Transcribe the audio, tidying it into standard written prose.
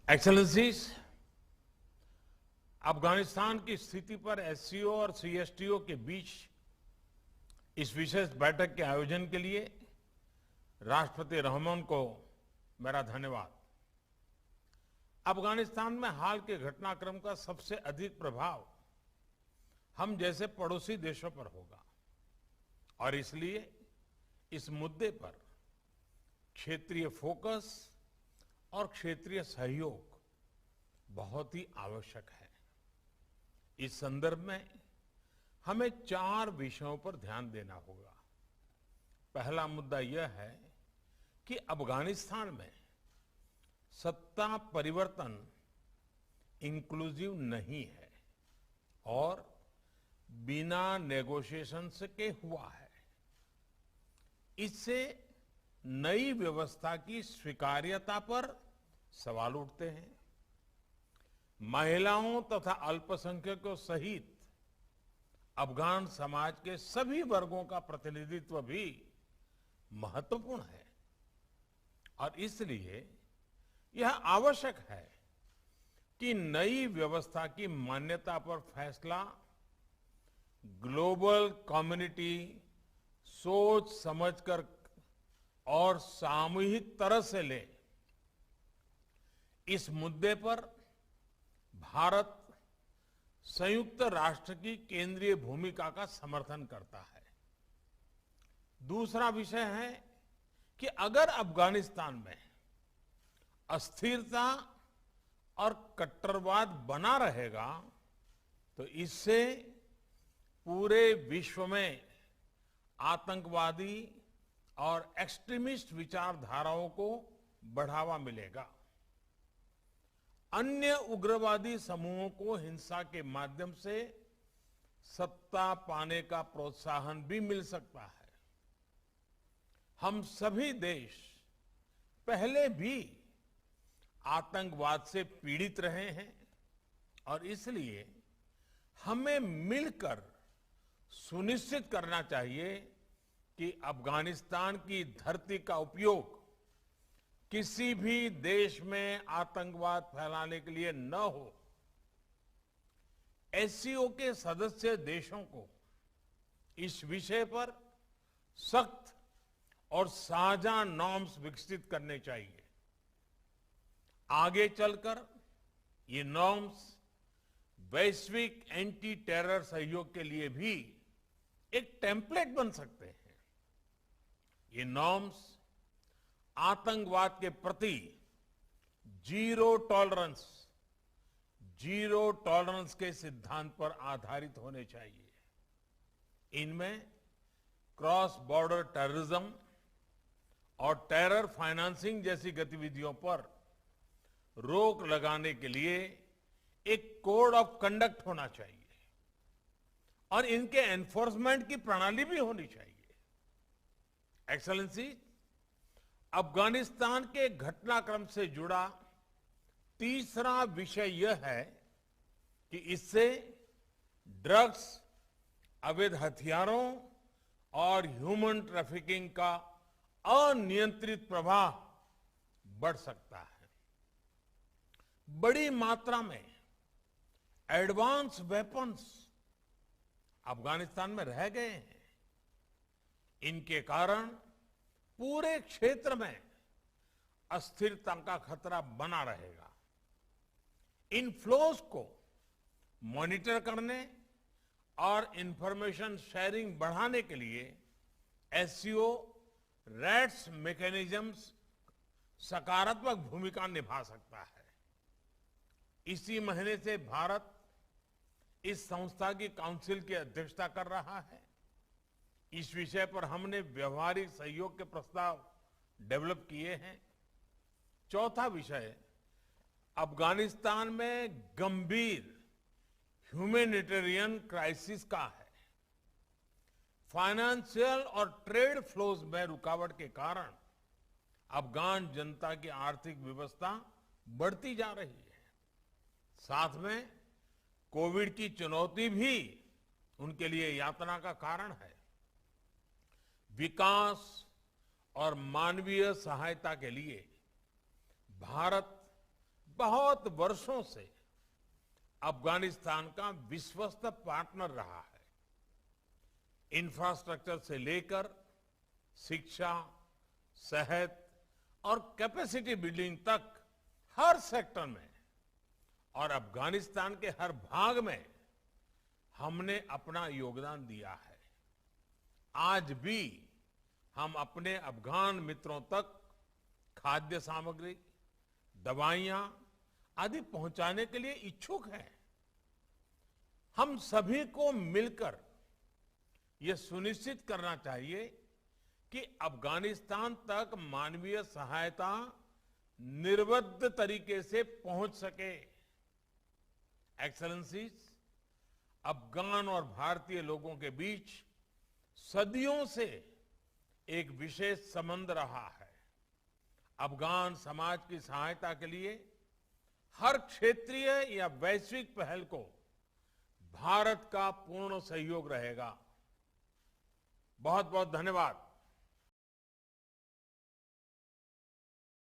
Excellencies, Afghanistan की स्थिति पर एससीओ और सीएसटीओ के बीच इस विशेष बैठक के आयोजन के लिए राष्ट्रपति रहमान को मेरा धन्यवाद। अफगानिस्तान में हाल के घटनाक्रम का सबसे अधिक प्रभाव हम जैसे पड़ोसी देशों पर होगा और इसलिए इस मुद्दे पर क्षेत्रीय फोकस और क्षेत्रीय सहयोग बहुत ही आवश्यक है। इस संदर्भ में हमें 4 विषयों पर ध्यान देना होगा। पहला मुद्दा यह है कि अफगानिस्तान में सत्ता परिवर्तन इंक्लूसिव नहीं है और बिना नेगोशिएशन के हुआ है। इससे नई व्यवस्था की स्वीकार्यता पर सवाल उठते हैं। महिलाओं तथा अल्पसंख्यकों सहित अफगान समाज के सभी वर्गों का प्रतिनिधित्व भी महत्वपूर्ण है और इसलिए यह आवश्यक है कि नई व्यवस्था की मान्यता पर फैसला ग्लोबल कम्युनिटी सोच समझकर और सामूहिक तरह से ले। इस मुद्दे पर भारत संयुक्त राष्ट्र की केंद्रीय भूमिका का समर्थन करता है। दूसरा विषय है कि अगर अफगानिस्तान में अस्थिरता और कट्टरवाद बना रहेगा तो इससे पूरे विश्व में आतंकवादी और एक्सट्रीमिस्ट विचारधाराओं को बढ़ावा मिलेगा। अन्य उग्रवादी समूहों को हिंसा के माध्यम से सत्ता पाने का प्रोत्साहन भी मिल सकता है। हम सभी देश पहले भी आतंकवाद से पीड़ित रहे हैं और इसलिए हमें मिलकर सुनिश्चित करना चाहिए कि अफगानिस्तान की धरती का उपयोग किसी भी देश में आतंकवाद फैलाने के लिए न हो। एससीओ के सदस्य देशों को इस विषय पर सख्त और साझा नॉर्म्स विकसित करने चाहिए। आगे चलकर ये नॉर्म्स वैश्विक एंटी टेरर सहयोग के लिए भी एक टेम्पलेट बन सकते हैं। ये नॉर्म्स आतंकवाद के प्रति जीरो टॉलरेंस के सिद्धांत पर आधारित होने चाहिए। इनमें क्रॉस बॉर्डर टेररिज्म और टेरर फाइनेंसिंग जैसी गतिविधियों पर रोक लगाने के लिए एक कोड ऑफ कंडक्ट होना चाहिए और इनके एनफोर्समेंट की प्रणाली भी होनी चाहिए। एक्सेलेंसी, अफगानिस्तान के घटनाक्रम से जुड़ा तीसरा विषय यह है कि इससे ड्रग्स, अवैध हथियारों और ह्यूमन ट्रैफिकिंग का अनियंत्रित प्रवाह बढ़ सकता है। बड़ी मात्रा में एडवांस वेपन्स अफगानिस्तान में रह गए हैं। इनके कारण पूरे क्षेत्र में अस्थिरता का खतरा बना रहेगा। इन फ्लोज को मॉनिटर करने और इंफॉर्मेशन शेयरिंग बढ़ाने के लिए एससीओ रैट्स मैकेनिज्म्स सकारात्मक भूमिका निभा सकता है। इसी महीने से भारत इस संस्था की काउंसिल की अध्यक्षता कर रहा है। इस विषय पर हमने व्यवहारिक सहयोग के प्रस्ताव डेवलप किए हैं। चौथा विषय अफगानिस्तान में गंभीर ह्यूमैनिटेरियन क्राइसिस का है। फाइनेंशियल और ट्रेड फ्लोज में रुकावट के कारण अफगान जनता की आर्थिक व्यवस्था बढ़ती जा रही है। साथ में कोविड की चुनौती भी उनके लिए यातना का कारण है। विकास और मानवीय सहायता के लिए भारत बहुत वर्षों से अफगानिस्तान का विश्वस्त पार्टनर रहा है। इंफ्रास्ट्रक्चर से लेकर शिक्षा, सेहत और कैपेसिटी बिल्डिंग तक हर सेक्टर में और अफगानिस्तान के हर भाग में हमने अपना योगदान दिया है। आज भी हम अपने अफगान मित्रों तक खाद्य सामग्री, दवाइयां आदि पहुंचाने के लिए इच्छुक हैं। हम सभी को मिलकर यह सुनिश्चित करना चाहिए कि अफगानिस्तान तक मानवीय सहायता निर्विघ्न तरीके से पहुंच सके। एक्सेलेंसीज, अफगान और भारतीय लोगों के बीच सदियों से एक विशेष संबंध रहा है। अफगान समाज की सहायता के लिए हर क्षेत्रीय या वैश्विक पहल को भारत का पूर्ण सहयोग रहेगा। बहुत बहुत धन्यवाद।